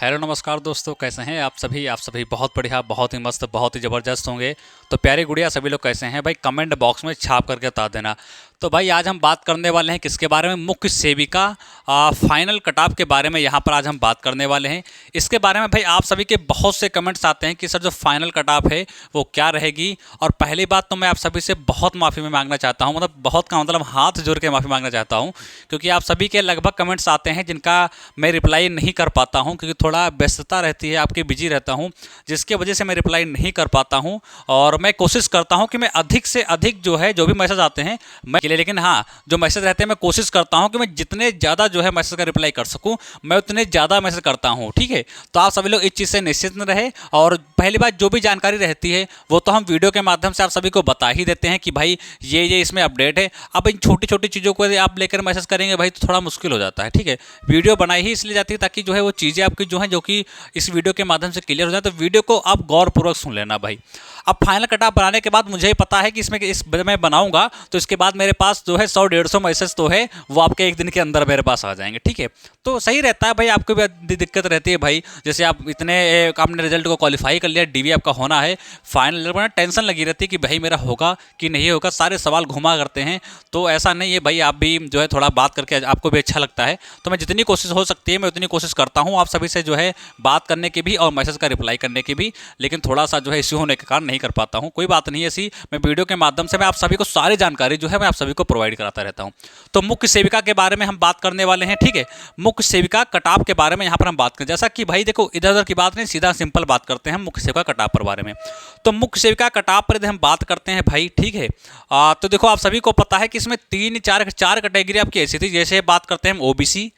Hello नमस्कार दोस्तों, कैसे हैं आप सभी बहुत बढ़िया, बहुत ही मस्त, बहुत ही ज़बरदस्त होंगे। तो प्यारे गुड़िया सभी लोग कैसे हैं भाई, कमेंट बॉक्स में छाप करके बता देना। तो भाई आज हम बात करने वाले हैं किसके बारे में, मुख्य सेविका फाइनल कटऑफ के बारे में यहाँ पर आज हम बात करने वाले हैं। इसके बारे में भाई आप सभी के बहुत से कमेंट्स आते हैं कि सर जो फाइनल कटऑफ है वो क्या रहेगी। और पहली बात तो मैं आप सभी से बहुत माफ़ी में मांगना चाहता हूँ, मतलब बहुत का मतलब हाथ जोड़ के माफ़ी मांगना चाहता हूँ, क्योंकि आप सभी के लगभग कमेंट्स आते हैं जिनका मैं रिप्लाई नहीं कर पाता हूँ, क्योंकि थोड़ा व्यस्तता रहती है, आपके बिजी रहता हूँ, जिसके वजह से मैं रिप्लाई नहीं कर पाता हूँ। और मैं कोशिश करता हूँ कि मैं अधिक से अधिक जो है जो भी मैसेज आते हैं मैं के लिए, लेकिन हाँ जो मैसेज रहते हैं मैं कोशिश करता हूँ कि मैं जितने ज़्यादा जो है मैसेज का रिप्लाई कर सकूँ मैं उतने ज़्यादा मैसेज करता हूँ, ठीक है। तो आप सभी लोग इस चीज़ से निश्चित न रहे। और पहली बात जो भी जानकारी रहती है वो तो हम वीडियो के माध्यम से आप सभी को बता ही देते हैं कि भाई ये इसमें अपडेट है। अब इन छोटी छोटी चीज़ों को आप लेकर मैसेज करेंगे भाई तो थोड़ा मुश्किल हो जाता है, ठीक है। वीडियो बनाई ही इसलिए जाती है ताकि जो है वो चीज़ें आपकी जो है जो कि इस वीडियो के माध्यम से क्लियर हो जाए। तो वीडियो को आप गौरपूर्वक सुन लेना भाई। अब फाइनल कटऑफ बनाने के बाद मुझे पता है कि इसमें इस मैं बनाऊंगा तो इसके बाद मेरे पास जो है 100-150 मैसेज तो है वो आपके एक दिन के अंदर मेरे पास आ जाएंगे, ठीक है। तो सही रहता है भाई, आपको भी दिक्कत रहती है भाई, जैसे आप इतने आपने रिजल्ट को क्वालिफाई कर लिया, डीवी आपका होना है, फाइनल रिजल्ट टेंशन लगी रहती है कि भाई मेरा होगा कि नहीं होगा, सारे सवाल घुमा करते हैं। तो ऐसा नहीं है भाई, आप भी जो है थोड़ा बात करके आपको भी अच्छा लगता है। तो मैं जितनी कोशिश हो सकती है मैं उतनी कोशिश करता हूँ आप सभी से जो है बात करने की भी और मैसेज का रिप्लाई करने की भी, लेकिन थोड़ा सा जो है इश्यू होने के कारण नहीं कर पाता हूँ। कोई बात नहीं ऐसी, मैं वीडियो के माध्यम से मैं आप सभी को सारी जानकारी जो है मैं आप सभी को प्रोवाइड कराता रहता हूँ। तो मुख्य सेविका के बारे में हम बात करने वाले हैं, ठीक है। मुख्य सेविका कटऑफ के बारे में यहाँ पर हम बात करें, जैसा कि भाई देखो इधर उधर की बात नहीं, सीधा सिंपल बात करते हैं हम मुख्य सेविका कटऑफ पर बारे में। तो मुख्य सेविका कटऑफ पर यदि हम बात करते हैं भाई, ठीक है, तो देखो आप सभी को पता है कि इसमें चार कैटेगरी आपकी ऐसी थी। जैसे बात करते हैं हम ओबीसी,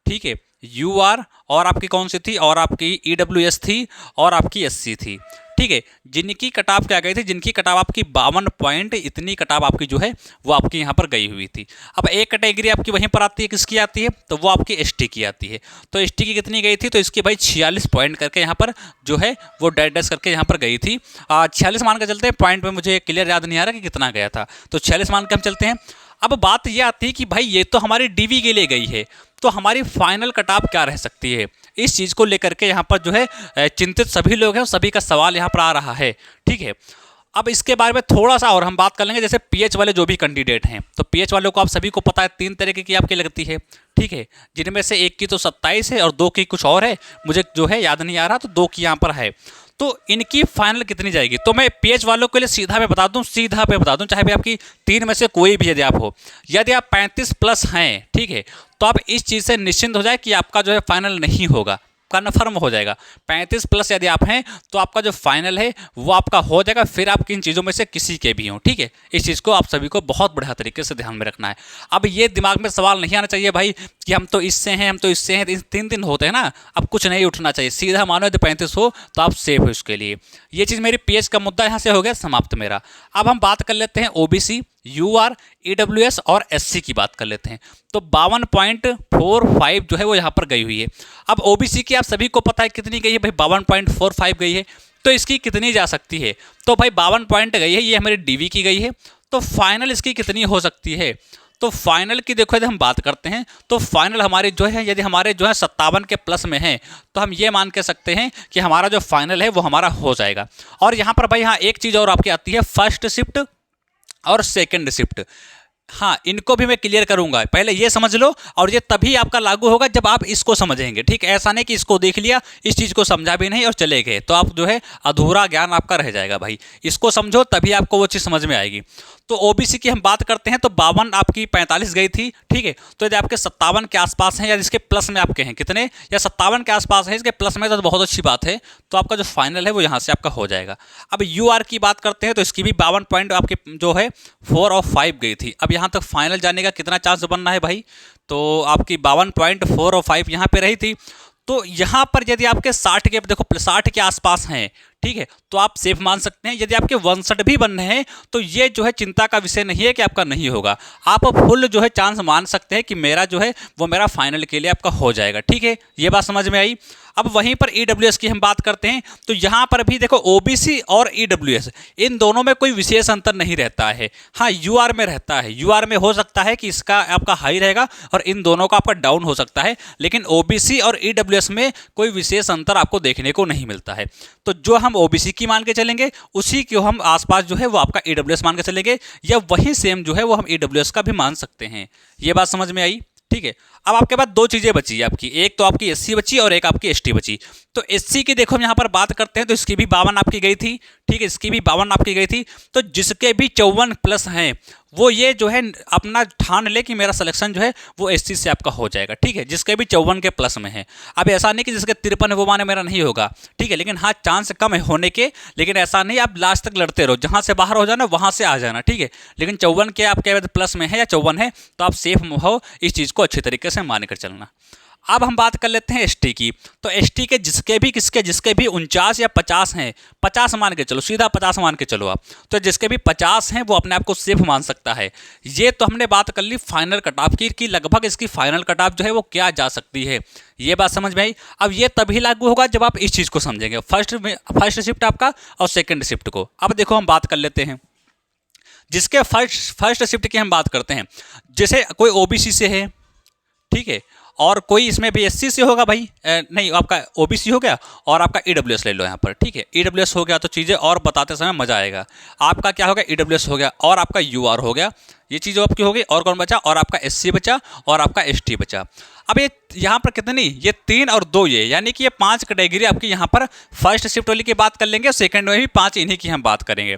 ठीक है, यूआर, और आपकी कौन सी थी, और आपकी ईडब्ल्यूएस थी, और आपकी एससी थी, ठीक है। जिनकी कटाव क्या गई थी, जिनकी कटाव आपकी 52 पॉइंट इतनी कटाव आपकी जो है वो आपकी यहाँ पर गई हुई थी। अब एक कैटेगरी आपकी वहीं पर आती है, किसकी आती है, तो वो आपकी एसटी की आती है। तो एसटी की कितनी गई थी, तो इसकी भाई 46 पॉइंट करके यहाँ पर जो है वो डैश करके यहाँ पर गई थी। 46 मान के चलते हैं, पॉइंट में मुझे क्लियर याद नहीं आ रहा कि कितना गया था, तो 46 मान के हम चलते हैं। अब बात ये आती है कि भाई ये तो हमारी डीवी के लिए गई है, तो हमारी फाइनल कटऑफ क्या रह सकती है, इस चीज़ को लेकर के यहाँ पर जो है चिंतित सभी लोग हैं, सभी का सवाल यहाँ पर आ रहा है, ठीक है। अब इसके बारे में थोड़ा सा और हम बात कर लेंगे। जैसे पीएच वाले जो भी कैंडिडेट हैं, तो पीएच वालों को आप सभी को पता है 3 तरीके की आपकी लगती है, ठीक है, जिनमें से एक की तो 27 है और 2 की कुछ और है, मुझे जो है याद नहीं आ रहा, तो 2 की यहाँ पर है। तो इनकी फाइनल कितनी जाएगी, तो मैं पीएच वालों के लिए सीधा मैं बता दूं, चाहे भी आपकी 3 में से कोई भी यदि आप हो, यदि आप 35 प्लस हैं, ठीक है, तो आप इस चीज़ से निश्चिंत हो जाए कि आपका जो है फाइनल नहीं होगा, कन्फर्म हो जाएगा। 35 प्लस यदि आप हैं तो आपका जो फाइनल है वो आपका हो जाएगा, फिर आप किन चीज़ों में से किसी के भी हों, ठीक है। इस चीज़ को आप सभी को बहुत बढ़िया तरीके से ध्यान में रखना है। अब ये दिमाग में सवाल नहीं आना चाहिए भाई कि हम तो इससे हैं, हम तो इससे हैं, 3 दिन होते हैं ना, अब कुछ नहीं उठना चाहिए, सीधा मानो यदि 35 हो तो आप सेफ हो उसके लिए। ये चीज़ मेरी पीएच का मुद्दा यहाँ से हो गया समाप्त मेरा। अब हम बात कर लेते हैं ओबीसी, यूआर, ईडब्ल्यूएस और एससी की बात कर लेते हैं। तो 52.45 जो है वो यहाँ पर गई हुई है। अब ओबीसी की आप सभी को पता है कितनी गई है भाई, 52.45 गई है। तो इसकी कितनी जा सकती है, तो भाई 52 पॉइंट गई है, ये हमारी डीवी की गई है। तो फाइनल इसकी कितनी हो सकती है, तो फाइनल की देखो यदि हम बात करते हैं तो फाइनल हमारे जो है, यदि हमारे जो है 57 के प्लस में हैं तो हम ये मान के सकते हैं कि हमारा जो फाइनल है वो हमारा हो जाएगा। और यहाँ पर भाई यहाँ एक चीज़ और आपकी आती है, फर्स्ट शिफ्ट और सेकंड शिफ्ट। हाँ, इनको भी मैं क्लियर करूंगा, पहले ये समझ लो, और ये तभी आपका लागू होगा जब आप इसको समझेंगे, ठीक। ऐसा नहीं कि इसको देख लिया, इस चीज़ को समझा भी नहीं और चले गए, तो आप जो है अधूरा ज्ञान आपका रह जाएगा भाई। इसको समझो तभी आपको वो चीज़ समझ में आएगी। तो ओबीसी की हम बात करते हैं तो 52 आपकी 45 गई थी, ठीक है। तो यदि आपके 57 के आसपास हैं या इसके प्लस में आपके हैं कितने, या 57 के आसपास हैं, इसके प्लस में तो बहुत अच्छी बात है, तो आपका जो फाइनल है वो यहाँ से आपका हो जाएगा। अब यूआर की बात करते हैं तो इसकी भी 52 पॉइंट आपकी जो है 4 और 5 गई थी। अब यहाँ तक फाइनल जाने का कितना चांस बनना है भाई, तो आपकी 52.4 और 5 यहाँ पे रही थी। तो यहाँ पर यदि आपके 60 के देखो 60 के आसपास हैं, ठीक है, तो आप सेफ मान सकते हैं। यदि आपके 62 भी बनने हैं तो ये जो है चिंता का विषय नहीं है कि आपका नहीं होगा, आप फुल जो है चांस मान सकते हैं कि मेरा जो है वो मेरा फाइनल के लिए आपका हो जाएगा, ठीक है। ये बात समझ में आई। अब वहीं पर ईडब्ल्यूएस की हम बात करते हैं तो यहाँ पर भी देखो ओबीसी और ईडब्ल्यूएस इन दोनों में कोई विशेष अंतर नहीं रहता है। हाँ, यूआर में रहता है, यूआर में हो सकता है कि इसका आपका हाई रहेगा और इन दोनों का आपका डाउन हो सकता है, लेकिन ओबीसी और ईडब्ल्यूएस में कोई विशेष अंतर आपको देखने को नहीं मिलता है। तो जो हम ओबीसी की मान के चलेंगे उसी को हम आसपास जो है वो आपका ईडब्ल्यूएस मान के चलेंगे, या वही सेम जो है वो हम ईडब्ल्यूएस का भी मान सकते हैं। ये बात समझ में आई? ठीक है। अब आपके पास दो चीज़ें बची आपकी, एक तो आपकी एससी बची और एक आपकी एसटी बची। तो एससी की देखो हम यहाँ पर बात करते हैं तो इसकी भी 52 आपकी गई थी। ठीक है, इसकी भी 52 आपकी गई थी। तो जिसके भी 54 प्लस हैं वो ये जो है अपना ठान ले कि मेरा सिलेक्शन जो है वो एससी से आपका हो जाएगा। ठीक है, जिसके भी 54 के प्लस में है। अब ऐसा नहीं कि जिसके 53 है वो माने मेरा नहीं होगा। ठीक है, लेकिन हाँ चांस कम है होने के, लेकिन ऐसा नहीं आप लास्ट तक लड़ते रहो, जहाँ से बाहर हो जाना वहाँ से आ जाना। ठीक है, लेकिन 54 के आपके प्लस में है या 54 है तो आप सेफ हो, इस चीज़ को अच्छे तरीके से मान कर चलना। अब हम बात कर लेते हैं एसटी की। तो एसटी के जिसके भी 49 या 50 हैं, 50 मान के चलो, सीधा 50 मान के चलो आप। तो जिसके भी 50 हैं वो अपने आप को सेफ मान सकता है। ये तो हमने बात कर ली फाइनल कट ऑफ की कि लगभग इसकी फाइनल कट ऑफ जो है वो क्या जा सकती है। ये बात समझ में आई? अब ये तभी लागू होगा जब आप इस चीज़ को समझेंगे, फर्स्ट शिफ्ट आपका और सेकेंड शिफ्ट को। अब देखो हम बात कर लेते हैं जिसके फर्स्ट शिफ्ट की हम बात करते हैं। जैसे कोई ओबीसी से है, ठीक है, और कोई इसमें भी एससी से होगा भाई, नहीं आपका ओबीसी हो गया और आपका ईडब्ल्यूएस ले लो यहाँ पर। ठीक है, ईडब्ल्यूएस हो गया तो चीज़ें और बताते समय मजा आएगा। आपका क्या हो गया, ईडब्ल्यूएस हो गया और आपका यूआर हो गया, ये चीज़ आपकी हो गई। और कौन बचा, और आपका एससी बचा और आपका एसटी बचा। अब ये यहाँ पर कितनी, ये 3 और 2, ये यानी कि ये 5 कैटेगरी आपकी यहाँ पर फर्स्ट शिफ्ट वाली की बात कर लेंगे, सेकेंड में भी 5 इन्हीं की हम बात करेंगे।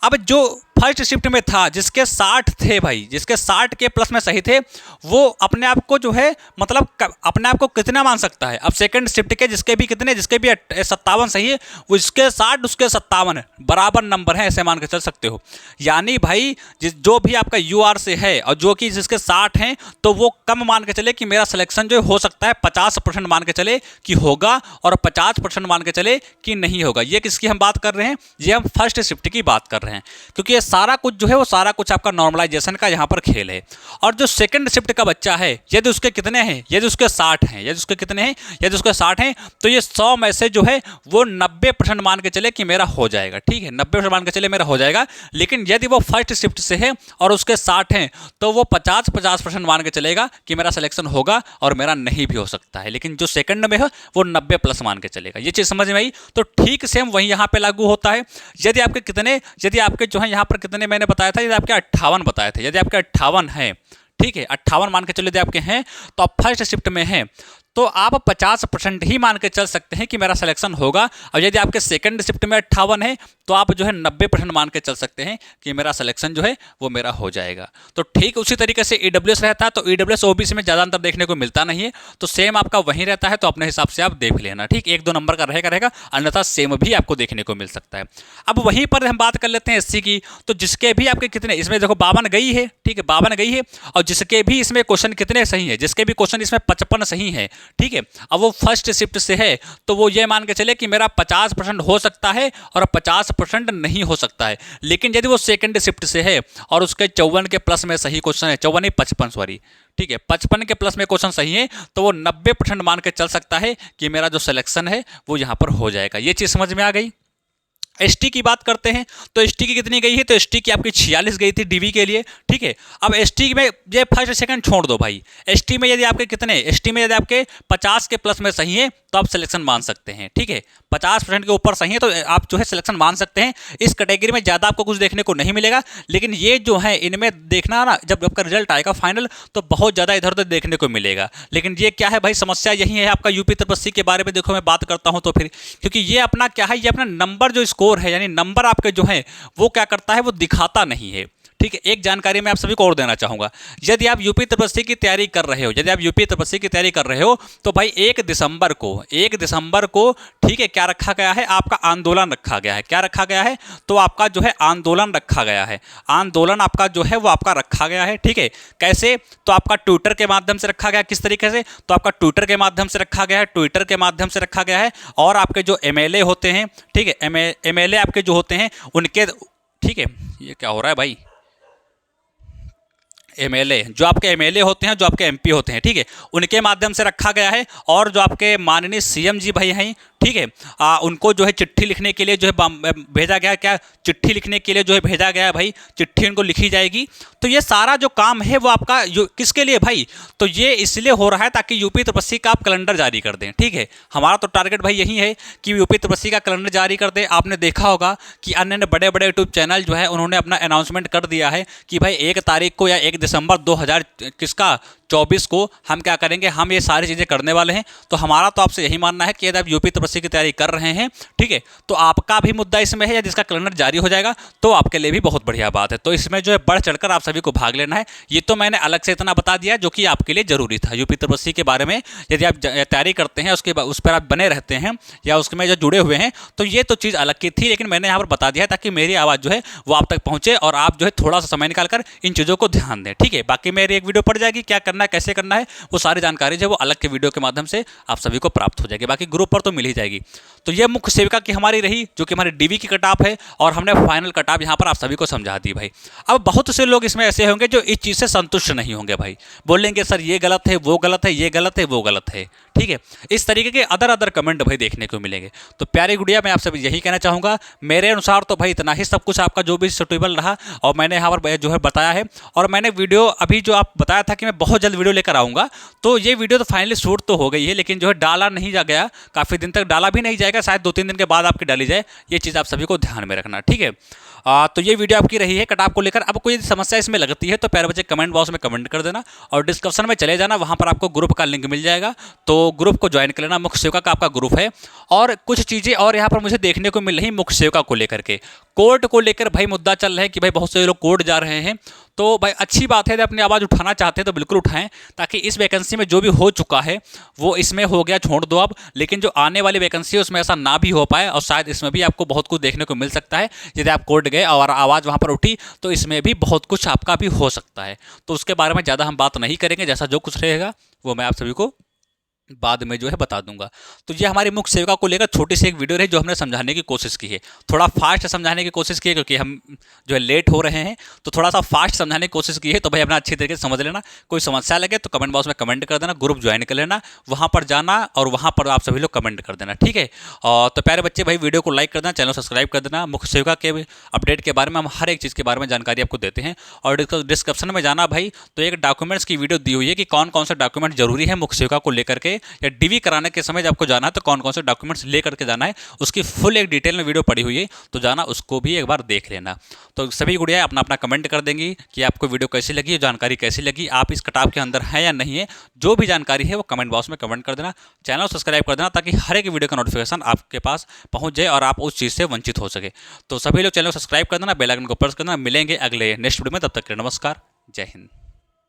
अब जो फर्स्ट शिफ्ट में था जिसके 60 थे भाई, जिसके 60 के प्लस में सही थे, वो अपने आप को जो है मतलब अपने आप को कितना मान सकता है। अब सेकंड शिफ्ट के जिसके भी 57 सही है, वो इसके 60 उसके 57 बराबर नंबर है, ऐसे मान के चल सकते हो। यानी भाई जो भी आपका यूआर से है और जो कि जिसके 60 हैं, तो वो कम मान के चले कि मेरा सिलेक्शन जो हो सकता है 50% मान के चले कि होगा और 50% मान के चले कि नहीं होगा। ये किसकी हम बात कर रहे हैं, ये हम फर्स्ट शिफ्ट की बात कर रहे हैं, क्योंकि ये सारा कुछ जो है वो सारा कुछ आपका नॉर्मलाइजेशन का यहाँ पर खेल है। और जो सेकंड शिफ्ट का बच्चा है, यदि उसके कितने हैं, यदि उसके 60 हैं, यदि उसके कितने हैं, यदि उसके 60 हैं, तो ये 100 में से जो है वो 90% मान के चले कि मेरा हो जाएगा। ठीक है, 90% मान के चले मेरा हो जाएगा। लेकिन यदि वो फर्स्ट शिफ्ट से है और उसके 60 हैं, तो वो 50% मान के चलेगा कि मेरा सिलेक्शन होगा और मेरा नहीं भी हो सकता है। लेकिन जो सेकंड में है वो 90 प्लस मान के चलेगा। ये चीज़ समझ में आई? तो ठीक सेम वही यहाँ पे लागू होता है। यदि आपके जो है यहाँ पर कितने मैंने बताया था, यदि आपके 58 बताए थे, यदि आपके 58 हैं, ठीक है, 58 मान के चलो यदि आपके हैं, तो आप फर्स्ट शिफ्ट में हैं तो आप 50% ही मान के चल सकते हैं कि मेरा सिलेक्शन होगा। और यदि आपके सेकंड शिफ्ट में 58 है तो आप जो है 90% मान के चल सकते हैं कि मेरा सिलेक्शन जो है वो मेरा हो जाएगा। तो ठीक उसी तरीके से ईडब्ल्यूएस रहता है, तो ईडब्ल्यूएस ओबीसी में ज़्यादा अंतर देखने को मिलता नहीं है, तो सेम आपका वहीं रहता है। तो अपने हिसाब से आप देख लेना, ठीक, 1-2 नंबर का रहेगा, अन्यथा सेम भी आपको देखने को मिल सकता है। अब वहीं पर हम बात कर लेते हैं एससी की। तो जिसके भी आपके कितने, इसमें देखो 52 गई है, ठीक है, 52 गई है, और जिसके भी इसमें क्वेश्चन कितने सही है, जिसके भी क्वेश्चन इसमें 55 सही है, ठीक है, अब वो फर्स्ट शिफ्ट से है, तो वो ये मान के चले कि मेरा 50% हो सकता है और 50% नहीं हो सकता है। लेकिन यदि वो सेकंड शिफ्ट से है और उसके 54 के प्लस में सही क्वेश्चन है, 54 नहीं 55 सॉरी, ठीक है, 55 के प्लस में क्वेश्चन सही है, तो वो 90% मान के चल सकता है कि मेरा जो सिलेक्शन है वो यहाँ पर हो जाएगा। ये चीज़ समझ में आ गई? एसटी की बात करते हैं तो एसटी की कितनी गई है, तो एसटी की आपकी 46 गई थी डीवी के लिए, ठीक है। अब एसटी में ये फर्स्ट सेकंड छोड़ दो भाई, एसटी में यदि आपके कितने, एसटी में यदि आपके 50 के प्लस में सही है तो आप सिलेक्शन मान सकते हैं, ठीक है, 50% के ऊपर सही है तो आप जो है सिलेक्शन मान सकते हैं। इस कैटेगरी में ज़्यादा आपको कुछ देखने को नहीं मिलेगा, लेकिन ये जो है इनमें देखना ना, जब आपका रिजल्ट आएगा फाइनल तो बहुत ज़्यादा इधर उधर देखने को मिलेगा। लेकिन ये क्या है भाई, समस्या यही है आपका यूपी तपस्वी के बारे में देखो मैं बात करता हूँ तो फिर, क्योंकि ये अपना क्या है, ये अपना नंबर जो स्कोर है, यानी नंबर आपके जो है वो क्या करता है, वो दिखाता नहीं है, ठीक है। एक जानकारी मैं आप सभी को और देना चाहूँगा, यदि आप यूपी तपस्वी की तैयारी कर रहे हो, यदि आप यूपी तपस्वी की तैयारी कर रहे हो तो भाई 1 दिसंबर को ठीक है क्या रखा गया है, आपका आंदोलन रखा गया है। क्या रखा गया है, तो आपका जो है आंदोलन रखा गया है, आंदोलन आपका जो है वो आपका रखा गया है, ठीक है। कैसे, तो आपका ट्विटर के माध्यम से रखा गया, किस तरीके से, तो आपका ट्विटर के माध्यम से रखा गया है, ट्विटर के माध्यम से रखा गया है। और आपके जो एमएलए होते हैं, ठीक है, एमएलए आपके जो होते हैं उनके, ठीक है, ये क्या हो रहा है भाई, एमएलए, जो आपके एमएलए होते हैं, जो आपके एमपी होते हैं, ठीक है, उनके माध्यम से रखा गया है। और जो आपके माननीय सीएम जी भाई हैं, ठीक है, उनको जो है चिट्ठी लिखने के लिए जो है भेजा गया, क्या चिट्ठी लिखने के लिए जो है भेजा गया है भाई, चिट्ठी उनको लिखी जाएगी। तो ये सारा जो काम है वो आपका किसके लिए भाई, तो ये इसलिए हो रहा है ताकि यूपी तपस्वी का आप कैलेंडर जारी कर दें, ठीक है। हमारा तो टारगेट भाई यही है कि यूपी तपस्वी का कैलेंडर जारी कर दें। आपने देखा होगा कि अन्य बड़े बड़े यूट्यूब चैनल जो है उन्होंने अपना अनाउंसमेंट कर दिया है कि भाई 1 तारीख को या 1 दिसंबर 2024 को हम क्या करेंगे, हम ये सारी चीज़ें करने वाले हैं। तो हमारा तो आपसे यही मानना है कि यदि आप यूपी तपस्वी की तैयारी कर रहे हैं, ठीक है, तो आपका भी मुद्दा इसमें है, या जिसका कैलेंडर जारी हो जाएगा तो आपके लिए भी बहुत बढ़िया बात है। तो इसमें जो है बढ़ चढ़कर आप सभी को भाग लेना है। ये तो मैंने अलग से इतना बता दिया जो कि आपके लिए जरूरी था। यूपी तपस्वी के बारे में यदि आप तैयारी करते हैं, उस पर आप बने रहते हैं या उसमें जो जुड़े हुए हैं, तो ये तो चीज़ अलग की थी, लेकिन मैंने यहाँ पर बता दिया ताकि मेरी आवाज़ जो है वो आप तक पहुँचे और आप जो है थोड़ा सा समय निकालकर इन चीज़ों को ध्यान दें, ठीक है। बाकी मेरी एक वीडियो पड़ जाएगी, क्या करना है, कैसे करना है, वो सारी जानकारी जो है वो अलग के वीडियो के माध्यम से आप सभी को प्राप्त हो जाएगी। बाकी ग्रुप पर तो मिल ही जाएगी। तो ये मुख्य सेविका की हमारी रही, जो कि हमारी डीवी की कटाप है, और हमने फाइनल कटाप यहाँ पर आप सभी को समझा दी भाई। अब बहुत से लोग इसमें ऐसे होंगे जो इस चीज़ से संतुष्ट नहीं होंगे भाई, बोलेंगे सर ये गलत है, वो गलत है, ये गलत है, वो गलत है, ठीक है। इस तरीके के अदर कमेंट भाई देखने को मिलेंगे। तो प्यारी गुड़िया, मैं आपसे यही कहना चाहूँगा, मेरे अनुसार तो भाई इतना ही सब कुछ आपका जो भी सुटेबल रहा और मैंने यहाँ पर जो है बताया है। और मैंने वीडियो अभी जो आप बताया था कि मैं बहुत जल्द वीडियो लेकर आऊँगा, तो ये वीडियो तो फाइनली शूट तो हो गई है, लेकिन जो है डाला नहीं जा गया, काफ़ी दिन तक डाला भी नहीं जाएगा, शायद 2-3 दिन के बाद आपकी डाली जाए। ये चीज़ आप सभी को ध्यान में रखना, ठीक है। तो ये वीडियो आपकी रही है कटाप को लेकर। अब कोई समस्या इसमें लगती है तो प्यारे बच्चे कमेंट बॉक्स में कमेंट कर देना और डिस्क्रिप्शन में चले जाना, वहाँ पर आपको ग्रुप का लिंक मिल जाएगा, तो ग्रुप को ज्वाइन कर लेना। मुख्य सेविका का आपका ग्रुप है। और कुछ चीज़ें और यहाँ पर मुझे देखने को मिल रही मुख्य सेविका को लेकर के, कोर्ट को लेकर भाई मुद्दा चल रहा है कि भाई बहुत से लोग कोर्ट जा रहे हैं। तो भाई अच्छी बात है, यदि अपनी आवाज़ उठाना चाहते हैं तो बिल्कुल उठाएं, ताकि इस वैकेंसी में जो भी हो चुका है वो इसमें हो गया, छोड़ दो अब। लेकिन जो आने वाली वैकेंसी है उसमें ऐसा ना भी हो पाए, और शायद इसमें भी आपको बहुत कुछ देखने को मिल सकता है। यदि आप कोर्ट गए और आवाज़ वहाँ पर उठी तो इसमें भी बहुत कुछ आपका भी हो सकता है। तो उसके बारे में ज़्यादा हम बात नहीं करेंगे, जैसा जो कुछ रहेगा वो मैं आप सभी को बाद में जो है बता दूंगा। तो ये हमारी मुख्य सेविका को लेकर छोटी सी एक वीडियो रही जो हमने समझाने की कोशिश की है। थोड़ा फास्ट समझाने की कोशिश की है क्योंकि हम जो है लेट हो रहे हैं, तो थोड़ा सा फास्ट समझाने की कोशिश की है। तो भाई अपना अच्छी तरीके से समझ लेना। कोई समस्या लगे तो कमेंट बॉक्स में कमेंट कर देना, ग्रुप ज्वाइन कर लेना, वहाँ पर जाना और वहाँ पर आप सभी लोग कमेंट कर देना, ठीक है। और तो प्यारे बच्चे भाई वीडियो को लाइक कर देना, चैनल सब्सक्राइब कर देना। मुख्य सेविका के अपडेट के बारे में हम हर एक चीज़ के बारे में जानकारी आपको देते हैं। और डिस्क्रिप्शन में जाना भाई, तो एक डॉक्यूमेंट्स की वीडियो दी हुई है कि कौन कौन से डॉक्यूमेंट जरूरी है मुख्य सेविका को लेकर के, या डीवी कराने के समय जब आपको जाना है तो कौन कौन से डॉक्यूमेंट्स लेकर के जाना है, उसकी फुल एक डिटेल में वीडियो पड़ी हुई है, तो जाना उसको भी एक बार देख लेना। तो सभी गुड़िया अपना अपना कमेंट कर देंगी कि आपको वीडियो कैसी लगी, जानकारी कैसी लगी, आप इस कटाव के अंदर हैं या नहीं है। जो भी जानकारी है वो कमेंट बॉक्स में कमेंट कर देना, चैनल सब्सक्राइब कर देना, ताकि हर एक वीडियो का नोटिफिकेशन आपके पास पहुंच जाए और आप उस चीज़ से वंचित हो सके। तो सभी लोग चैनल सब्सक्राइब कर देना, बेल आइकन को प्रेस करना। मिलेंगे अगले नेक्स्ट वीडियो में, तब तक के नमस्कार, जय हिंद।